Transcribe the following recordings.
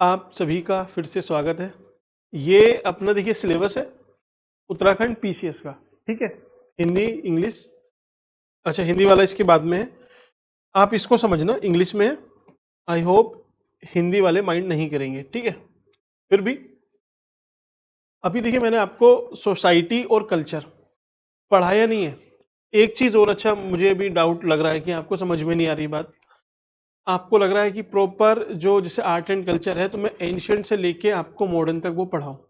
आप सभी का फिर से स्वागत है। ये अपना देखिए सिलेबस है उत्तराखंड पीसीएस का। ठीक है, हिंदी इंग्लिश। अच्छा, हिंदी वाला इसके बाद में है, आप इसको समझना, इंग्लिश में है। आई होप हिंदी वाले माइंड नहीं करेंगे। ठीक है, फिर भी अभी देखिए मैंने आपको सोसाइटी और कल्चर पढ़ाया नहीं है। एक चीज़ और, अच्छा मुझे भी डाउट लग रहा है कि आपको समझ में नहीं आ रही बात। आपको लग रहा है कि प्रॉपर जो जैसे आर्ट एंड कल्चर है तो मैं एंशियंट से लेके आपको मॉडर्न तक वो पढ़ाऊँ,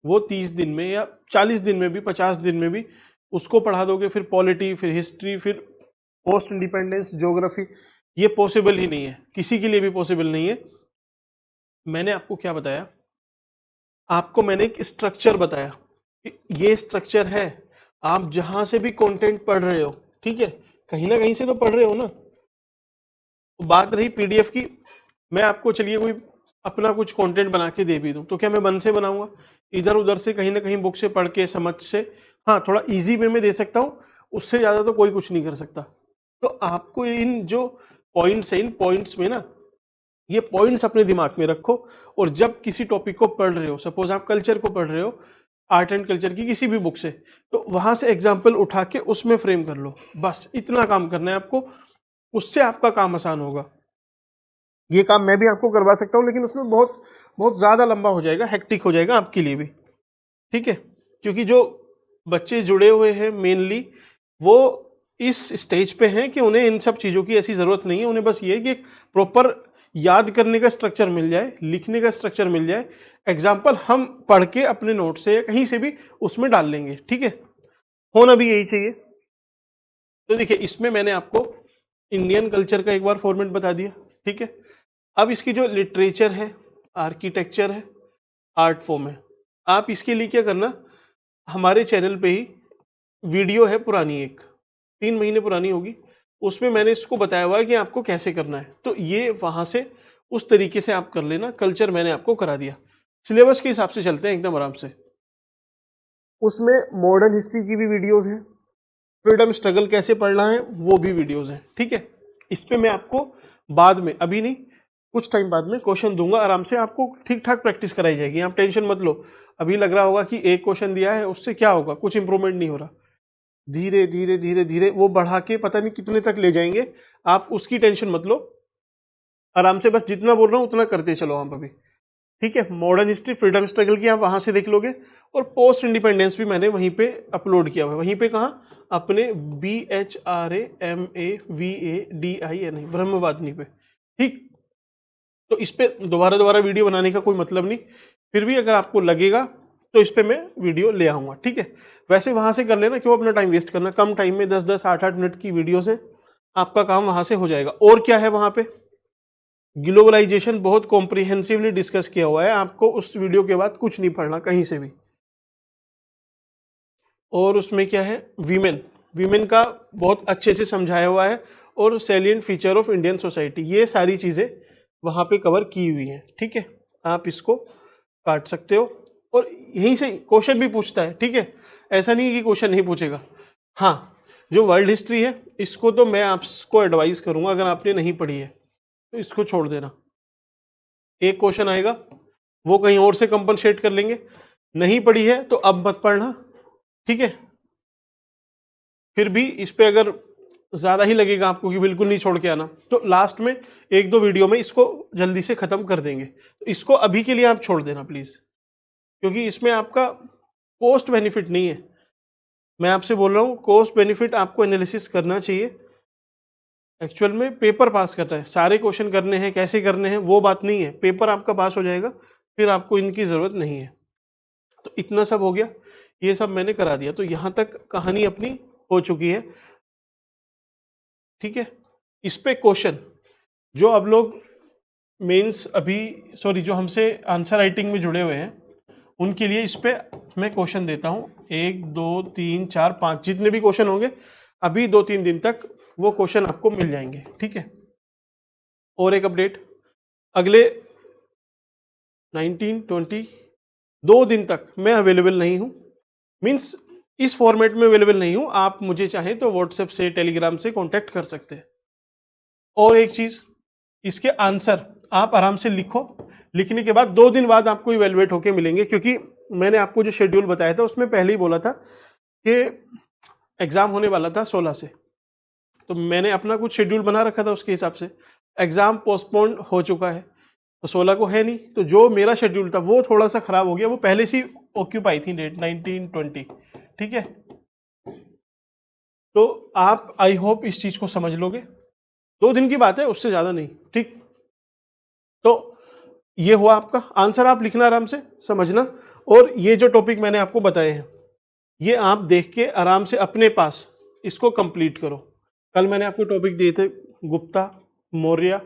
वो 30 दिन में या 40 दिन में भी 50 दिन में भी उसको पढ़ा दोगे। फिर पॉलिटी, फिर हिस्ट्री, फिर पोस्ट इंडिपेंडेंस, ज्योग्राफी, ये पॉसिबल ही नहीं है, किसी के लिए भी पॉसिबल नहीं है। मैंने आपको क्या बताया, आपको मैंने एक स्ट्रक्चर बताया कि ये स्ट्रक्चर है। आप जहां से भी कंटेंट पढ़ रहे हो, ठीक है, कहीं ना कहीं से तो पढ़ रहे हो ना। तो बात रही पीडीएफ की, मैं आपको चलिए कोई अपना कुछ कंटेंट बना के दे भी दूं तो क्या मैं मन से बनाऊंगा? इधर उधर से कहीं ना कहीं बुक से पढ़ के समझ से, हाँ थोड़ा इजी वे में दे सकता हूँ, उससे ज़्यादा तो कोई कुछ नहीं कर सकता। तो आपको इन जो पॉइंट्स है, इन पॉइंट्स में ना, ये पॉइंट्स अपने दिमाग में रखो। और जब किसी टॉपिक को पढ़ रहे हो, सपोज आप कल्चर को पढ़ रहे हो, आर्ट एंड कल्चर की किसी भी बुक से, तो वहां से एग्जाम्पल उठा के उसमें फ्रेम कर लो। बस इतना काम करना है आपको, उससे आपका काम आसान होगा। ये काम मैं भी आपको करवा सकता हूँ, लेकिन उसमें बहुत बहुत ज़्यादा लंबा हो जाएगा, हेक्टिक हो जाएगा आपके लिए भी। ठीक है, क्योंकि जो बच्चे जुड़े हुए हैं मेनली वो इस स्टेज पे हैं कि उन्हें इन सब चीज़ों की ऐसी ज़रूरत नहीं है। उन्हें बस ये है कि प्रॉपर याद करने का स्ट्रक्चर मिल जाए, लिखने का स्ट्रक्चर मिल जाए, एग्जाम्पल हम पढ़ के अपने नोट से या कहीं से भी उसमें डाल लेंगे। ठीक है, होना भी यही चाहिए। तो देखिए, इसमें मैंने आपको इंडियन कल्चर का एक बार फॉर्मेट बता दिया। ठीक है, अब इसकी जो लिटरेचर है, आर्किटेक्चर है, आर्ट फॉर्म है, आप इसके लिए क्या करना, हमारे चैनल पे ही वीडियो है पुरानी, एक 3 महीने पुरानी होगी, उसमें मैंने इसको बताया हुआ है कि आपको कैसे करना है। तो ये वहां से उस तरीके से आप कर लेना। कल्चर मैंने आपको करा दिया, सिलेबस के हिसाब से चलते हैं एकदम आराम से। उसमें मॉडर्न हिस्ट्री की भी वीडियोस हैं, फ्रीडम स्ट्रगल कैसे पढ़ना है वो भी वीडियोस हैं। ठीक है, इस पे मैं आपको बाद में, अभी नहीं, कुछ टाइम बाद में क्वेश्चन दूंगा, आराम से आपको ठीक ठाक प्रैक्टिस कराई जाएगी, आप टेंशन मत लो। अभी लग रहा होगा कि एक क्वेश्चन दिया है उससे क्या होगा, कुछ इंप्रूवमेंट नहीं हो रहा। धीरे धीरे धीरे धीरे वो बढ़ा के पता नहीं कितने तक ले जाएंगे, आप उसकी टेंशन मत लो। आराम से बस जितना बोल रहा हूँ उतना करते चलो आप अभी। ठीक है, मॉडर्न हिस्ट्री, फ्रीडम स्ट्रगल की आप वहां से देख लोगे, और पोस्ट इंडिपेंडेंस भी मैंने वहीं पे अपलोड किया हुआ है। वहीं पे कहाँ, अपने BHRAMAVADIN ब्रह्मवादिनी पे। ठीक, तो इस पे दोबारा दोबारा वीडियो बनाने का कोई मतलब नहीं। फिर भी अगर आपको लगेगा तो इस पे मैं वीडियो ले आऊंगा। ठीक है, वैसे वहां से कर लेना, क्यों अपना टाइम वेस्ट करना, कम टाइम में 10-10 8-8 मिनट की वीडियो से आपका काम वहां से हो जाएगा। और क्या है वहां पे, ग्लोबलाइजेशन बहुत कॉम्प्रिहेंसिवली डिस्कस किया हुआ है, आपको उस वीडियो के बाद कुछ नहीं पढ़ना कहीं से भी। और उसमें क्या है, वीमेन, वीमेन का बहुत अच्छे से समझाया हुआ है, और salient feature of Indian society, ये सारी चीज़ें वहाँ पे कवर की हुई हैं। ठीक है, आप इसको काट सकते हो, और यहीं से क्वेश्चन भी पूछता है। ठीक है, ऐसा नहीं है कि क्वेश्चन नहीं पूछेगा। हाँ, जो वर्ल्ड हिस्ट्री है इसको तो मैं आपको एडवाइस करूँगा, अगर आपने नहीं पढ़ी है तो इसको छोड़ देना। एक क्वेश्चन आएगा वो कहीं और से कंपनसेट कर लेंगे, नहीं पढ़ी है तो अब मत पढ़ना। ठीक है, फिर भी इस पे अगर ज्यादा ही लगेगा आपको कि बिल्कुल नहीं छोड़ के आना, तो लास्ट में 1-2 वीडियो में इसको जल्दी से खत्म कर देंगे। तो इसको अभी के लिए आप छोड़ देना प्लीज, क्योंकि इसमें आपका कॉस्ट बेनिफिट नहीं है। मैं आपसे बोल रहा हूँ, कॉस्ट बेनिफिट आपको एनालिसिस करना चाहिए। एक्चुअल में पेपर पास करना है, सारे क्वेश्चन करने हैं, कैसे करने हैं वो बात नहीं है, पेपर आपका पास हो जाएगा, फिर आपको इनकी जरूरत नहीं है। तो इतना सब हो गया, ये सब मैंने करा दिया, तो यहां तक कहानी अपनी हो चुकी है। ठीक है, इस पे क्वेश्चन जो अब लोग मेंस अभी, सॉरी, जो हमसे आंसर राइटिंग में जुड़े हुए हैं उनके लिए इस पे मैं क्वेश्चन देता हूँ, 1 2 3 4 5 जितने भी क्वेश्चन होंगे अभी 2-3 दिन तक वो क्वेश्चन आपको मिल जाएंगे। ठीक है, और एक अपडेट, अगले 19-20 2 दिन तक मैं अवेलेबल नहीं हूँ, मीन्स इस फॉर्मेट में अवेलेबल नहीं हूँ। आप मुझे चाहें तो व्हाट्सएप से, टेलीग्राम से कांटेक्ट कर सकते हैं। और एक चीज, इसके आंसर आप आराम से लिखो, लिखने के बाद 2 दिन बाद आपको इवेलुएट होके मिलेंगे, क्योंकि मैंने आपको जो शेड्यूल बताया था उसमें पहले ही बोला था कि एग्जाम होने वाला था 16 से, तो मैंने अपना कुछ शेड्यूल बना रखा था, उसके हिसाब से एग्जाम पोस्टपोन हो चुका है, तो 16 को है नहीं, तो जो मेरा शेड्यूल था वो थोड़ा सा खराब हो गया, वो पहले से ऑक्यूपाई थी डेट 19-20, ठीक है। तो आप आई होप इस चीज को समझ लोगे, 2 दिन की बात है, उससे ज्यादा नहीं, ठीक। तो ये हुआ आपका आंसर, आप लिखना आराम से, समझना, और ये जो टॉपिक मैंने आपको बताए हैं ये आप देख के आराम से अपने पास इसको कंप्लीट करो। कल मैंने आपको टॉपिक दिए थे गुप्ता, मौर्य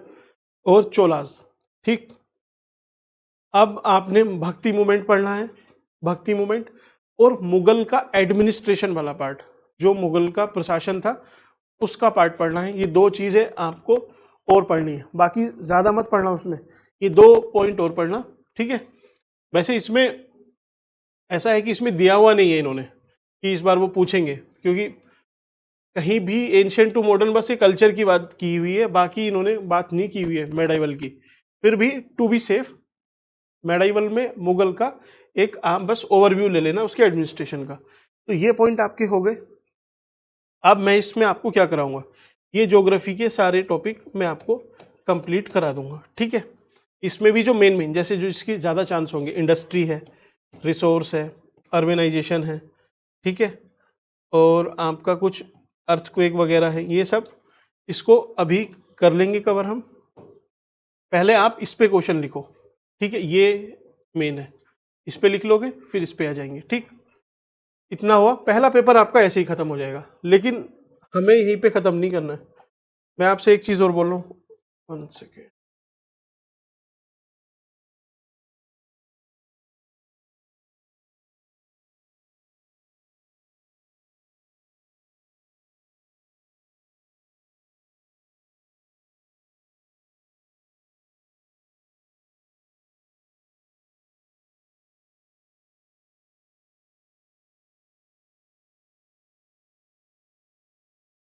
और चोलास, ठीक। अब आपने भक्ति मूवमेंट पढ़ना है, भक्ति मूवमेंट और मुगल का एडमिनिस्ट्रेशन वाला पार्ट, जो मुगल का प्रशासन था उसका पार्ट पढ़ना है। ये 2 चीजें आपको और पढ़नी है, बाकी ज्यादा मत पढ़ना उसमें, ये 2 पॉइंट और पढ़ना, ठीक है। वैसे इसमें ऐसा है कि इसमें दिया हुआ नहीं है इन्होंने कि इस बार वो पूछेंगे, क्योंकि कहीं भी एंशिएंट टू मॉडर्न बस ये कल्चर की बात की हुई है, बाकी इन्होंने बात नहीं की हुई है मेडाइवल की। फिर भी टू बी सेफ मेडाइवल में मुगल का एक आप बस ओवरव्यू ले लेना उसके एडमिनिस्ट्रेशन का। तो ये पॉइंट आपके हो गए। अब मैं इसमें आपको क्या कराऊंगा, ये ज्योग्राफी के सारे टॉपिक मैं आपको कंप्लीट करा दूंगा, ठीक है। इसमें भी जो मेन जैसे जो इसकी ज़्यादा चांस होंगे, इंडस्ट्री है, रिसोर्स है, अर्बेनाइजेशन है, ठीक है, और आपका कुछ अर्थक्वेक वगैरह है, ये सब इसको अभी कर लेंगे कवर हम। पहले आप इस पे क्वेश्चन लिखो, ठीक है, ये मेन है, इस पे लिख लोगे फिर इस पे आ जाएंगे, ठीक। इतना हुआ, पहला पेपर आपका ऐसे ही खत्म हो जाएगा, लेकिन हमें यहीं पे खत्म नहीं करना है। मैं आपसे एक चीज और बोल रहा हूँ, 1 सेकेंड।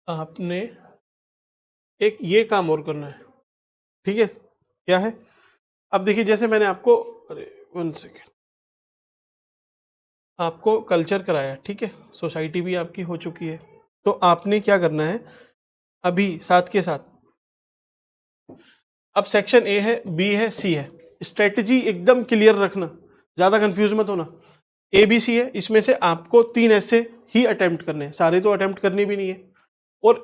आपने एक ये काम और करना है, ठीक है, क्या है, अब देखिए जैसे मैंने आपको, अरे 1 सेकेंड, आपको कल्चर कराया, ठीक है, सोसाइटी भी आपकी हो चुकी है, तो आपने क्या करना है अभी साथ के साथ, अब सेक्शन ए है, बी है, सी है, स्ट्रेटजी एकदम क्लियर रखना, ज्यादा कंफ्यूज मत होना। ए बी सी है, इसमें से आपको 3 ऐसे ही अटेम्प्ट करने हैं, सारे तो अटेम्प्ट करने भी नहीं है, और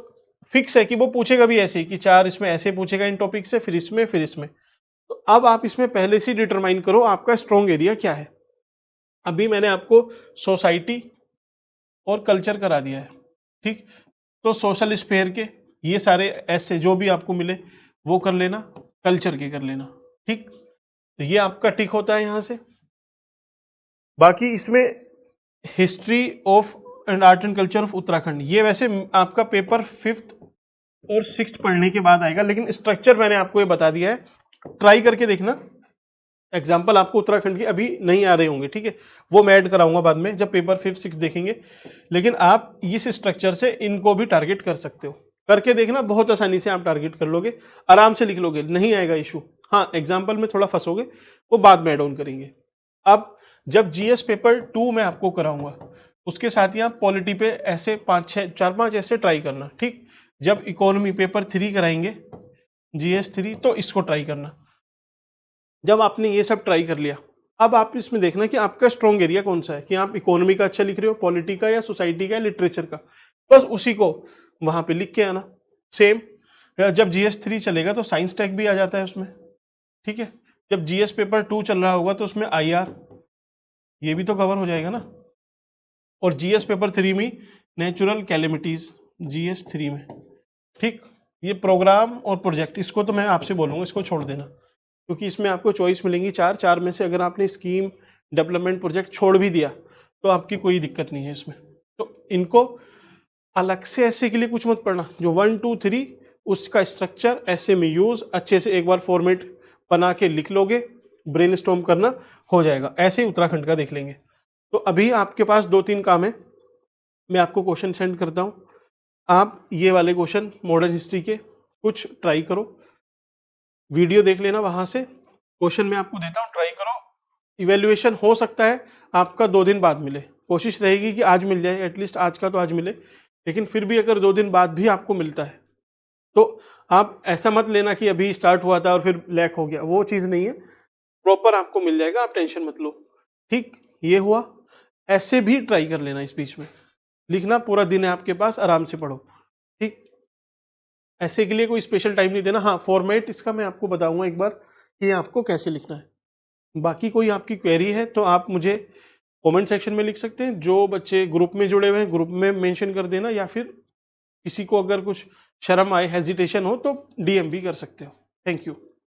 फिक्स है कि वो पूछेगा भी ऐसे ही कि 4 इसमें ऐसे पूछेगा इन टॉपिक से, फिर इसमें, फिर इसमें। तो अब आप इसमें पहले से डिटरमाइन करो आपका स्ट्रॉन्ग एरिया क्या है। अभी मैंने आपको सोसाइटी और कल्चर करा दिया है, ठीक। तो सोशल स्फेयर के ये सारे ऐसे जो भी आपको मिले वो कर लेना, कल्चर के कर लेना, ठीक। तो ये आपका टिक होता है यहां से। बाकी इसमें history of and art and culture of Uttarakhand, ये वैसे आपका पेपर 5th और 6th पढ़ने के बाद आएगा, लेकिन स्ट्रक्चर मैंने आपको ये बता दिया है, ट्राई करके देखना। एग्जाम्पल आपको उत्तराखंड की अभी नहीं आ रहे होंगे, ठीक है, वो मैं ऐड कराऊंगा बाद में जब पेपर 5th 6th देखेंगे, लेकिन आप इस स्ट्रक्चर से इनको भी टारगेट कर सकते हो, करके देखना, बहुत आसानी से आप टारगेट कर लोगे, आराम से लिख लोगे, नहीं आएगा इशू। हाँ, एग्जाम्पल में थोड़ा फंसोगे, वो बाद में एड ऑन करेंगे। अब जब जीएस पेपर 2 में आपको कराऊंगा, उसके साथ ही आप पॉलिटी पे ऐसे 4-5 ऐसे ट्राई करना, ठीक। जब इकोनॉमी पेपर 3 कराएंगे, जीएस 3, तो इसको ट्राई करना। जब आपने ये सब ट्राई कर लिया, अब आप इसमें देखना कि आपका स्ट्रॉन्ग एरिया कौन सा है, कि आप इकोनॉमी का अच्छा लिख रहे हो, पॉलिटी का, या सोसाइटी का, या लिटरेचर का, बस उसी को वहां पे लिख के आना। सेम जब जीएस 3 चलेगा तो साइंस टैग भी आ जाता है उसमें, ठीक है। जब जीएस पेपर 2 चल रहा होगा तो उसमें आईआर, ये भी तो कवर हो जाएगा ना। और जीएस पेपर 3 में नेचुरल कैलेमिटीज, जीएस 3 में, ठीक। ये प्रोग्राम और प्रोजेक्ट, इसको तो मैं आपसे बोलूंगा इसको छोड़ देना, क्योंकि इसमें आपको चॉइस मिलेंगी 4 में से अगर आपने स्कीम, डेवलपमेंट, प्रोजेक्ट छोड़ भी दिया तो आपकी कोई दिक्कत नहीं है इसमें। तो इनको अलग से ऐसे के लिए कुछ मत पढ़ना, जो 1 2 3 उसका स्ट्रक्चर ऐसे में यूज अच्छे से एक बार फॉर्मेट बना के लिख लोगे, ब्रेनस्टॉर्म करना हो जाएगा। ऐसे ही उत्तराखंड का देख लेंगे। तो अभी आपके पास 2-3 काम है, मैं आपको क्वेश्चन सेंड करता हूँ, आप ये वाले क्वेश्चन मॉडर्न हिस्ट्री के कुछ ट्राई करो, वीडियो देख लेना वहां से, क्वेश्चन मैं आपको देता हूँ, ट्राई करो। इवेल्युएशन हो सकता है आपका 2 दिन बाद मिले, कोशिश रहेगी कि आज मिल जाए, एटलीस्ट आज का तो आज मिले, लेकिन फिर भी अगर 2 दिन बाद भी आपको मिलता है तो आप ऐसा मत लेना कि अभी स्टार्ट हुआ था और फिर लैक हो गया, वो चीज़ नहीं है, प्रॉपर आपको मिल जाएगा, आप टेंशन मत लो। ठीक, ये हुआ। ऐसे भी ट्राई कर लेना, इस बीच में लिखना, पूरा दिन है आपके पास, आराम से पढ़ो। ठीक, ऐसे के लिए कोई स्पेशल टाइम नहीं देना। हाँ, फॉर्मेट इसका मैं आपको बताऊंगा एक बार कि आपको कैसे लिखना है। बाकी कोई आपकी क्वेरी है तो आप मुझे कमेंट सेक्शन में लिख सकते हैं, जो बच्चे ग्रुप में जुड़े हुए हैं ग्रुप में मेंशन कर देना, या फिर किसी को अगर कुछ शर्म आए, हेजिटेशन हो तो डीएम भी कर सकते हो। Thank you.